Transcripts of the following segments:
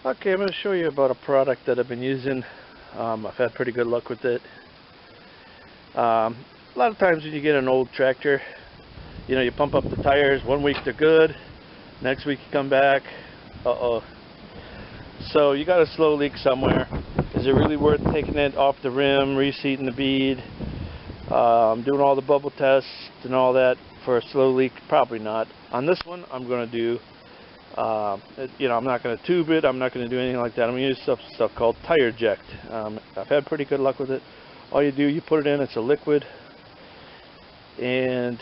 Okay, I'm going to show you about a product that I've been using. I've had pretty good luck with it. A lot of times when you get an old tractor, you know, you pump up the tires, 1 week they're good, next week you come back, so you got a slow leak somewhere. Is it really worth taking it off the rim, reseating the bead, doing all the bubble tests and all that for a slow leak? Probably not. On this one, I'm going to do, you know, I'm not going to tube it. I'm not going to do anything like that. I'm going to use stuff called Tireject. I've had pretty good luck with it. All you do, you put it in. It's a liquid, and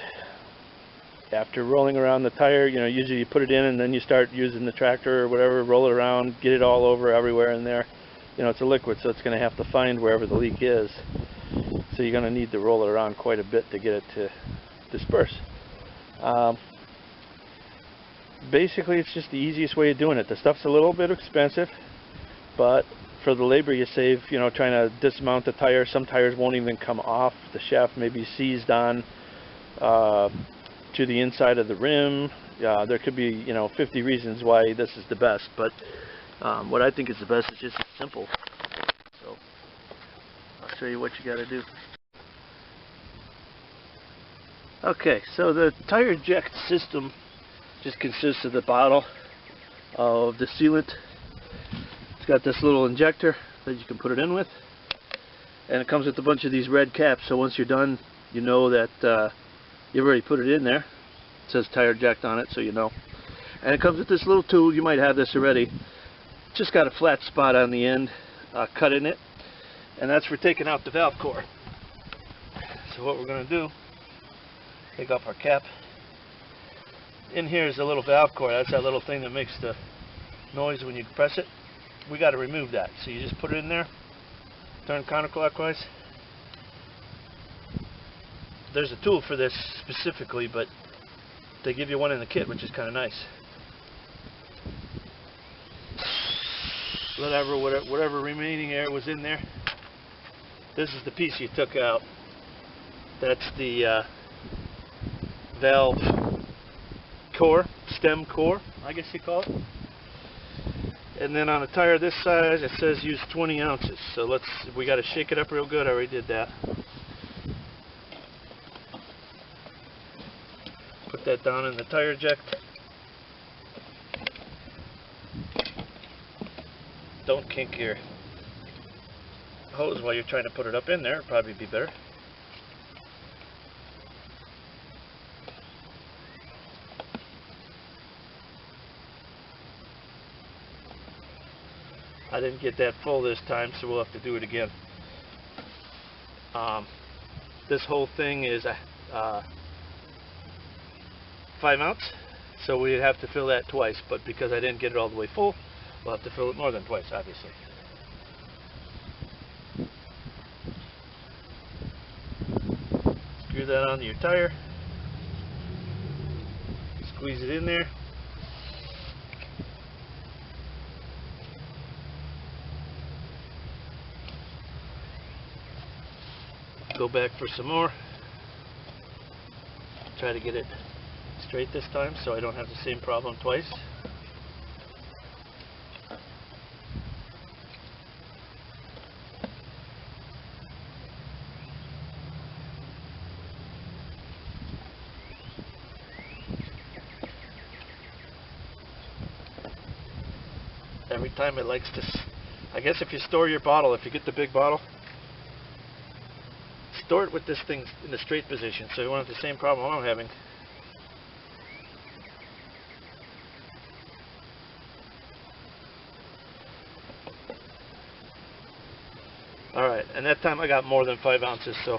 after rolling around the tire, you know, usually you put it in and then you start using the tractor or whatever, roll it around, get it all over everywhere in there. You know, it's a liquid, so it's going to have to find wherever the leak is. So you're going to need to roll it around quite a bit to get it to disperse. Basically, it's just the easiest way of doing it. The stuff's a little bit expensive, but for the labor you save, you know, trying to dismount the tire, some tires won't even come off. The shaft may be seized on to the inside of the rim. There could be, you know, 50 reasons why this is the best, but what I think is the best is just simple. So I'll show you what you got to do. Okay, so the Tireject system just consists of the bottle of the sealant. It's got this little injector that you can put it in with, and it comes with a bunch of these red caps, so once you're done, you know that you've already put it in there. It says Tireject on it, so you know. And it comes with this little tool. You might have this already. Just got a flat spot on the end, cut in it, and that's for taking out the valve core. So what we're going to do, take off our cap. In here is a little valve core. That's that little thing that makes the noise when you press it. We got to remove that. So you just put it in there, turn counterclockwise. There's a tool for this specifically, but they give you one in the kit, which is kind of nice. Whatever remaining air was in there, this is the piece you took out. That's the valve core, stem core, I guess you call it. And then on a tire this size, it says use 20 ounces. So we got to shake it up real good. I already did that. Put that down in the Tireject. Don't kink your hose while you're trying to put it up in there. It'd probably be better. I didn't get that full this time, so we'll have to do it again. This whole thing is 5 ounce, so we'd have to fill that twice, but because I didn't get it all the way full, we'll have to fill it more than twice, obviously. Screw that onto your tire, squeeze it in there. Go back for some more. Try to get it straight this time so I don't have the same problem twice. Every time it likes to, I guess if you store your bottle, if you get the big bottle, store it with this thing in the straight position so you won't have the same problem I'm having. Alright, and that time I got more than 5 ounces, so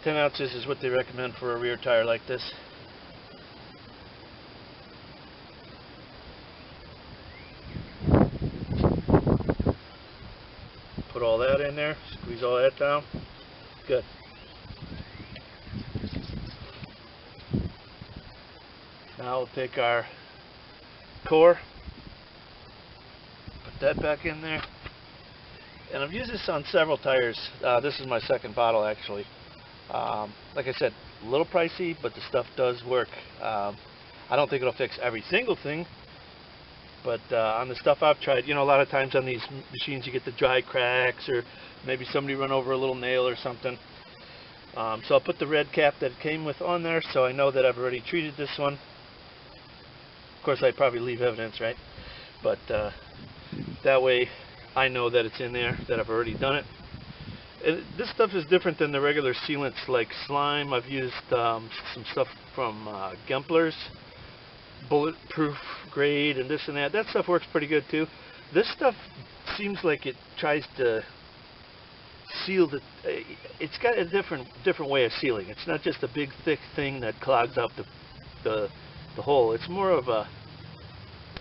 10 ounces is what they recommend for a rear tire like this. Put all that in there, squeeze all that down. Good. Now we'll take our core, put that back in there, and I've used this on several tires. This is my second bottle actually. Like I said, a little pricey, but the stuff does work. I don't think it'll fix every single thing, But on the stuff I've tried, you know, a lot of times on these machines you get the dry cracks, or maybe somebody run over a little nail or something. So I'll put the red cap that it came with on there, so I know that I've already treated this one. Of course, I'd probably leave evidence, right? But that way I know that it's in there, that I've already done it. This stuff is different than the regular sealants like slime. I've used some stuff from Vampliers, bulletproof grade, and this and that. That stuff works pretty good too. This stuff seems like it tries to seal the. It's got a different way of sealing. It's not just a big thick thing that clogs up the hole. It's more of a.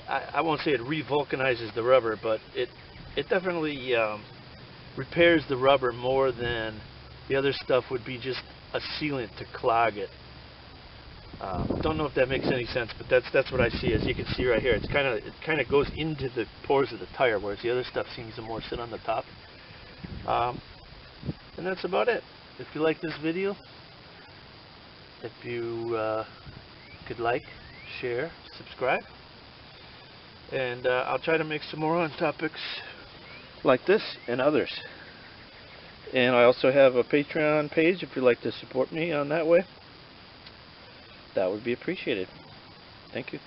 I won't say it revulcanizes the rubber, but it definitely repairs the rubber more than the other stuff would be just a sealant to clog it. Don't know if that makes any sense, but that's what I see. As you can see right here, it kind of goes into the pores of the tire, whereas the other stuff seems to more sit on the top. And that's about it. If you like this video, if you could like, share, subscribe, and I'll try to make some more on topics like this and others. And I also have a Patreon page if you'd like to support me on that way. That would be appreciated. Thank you.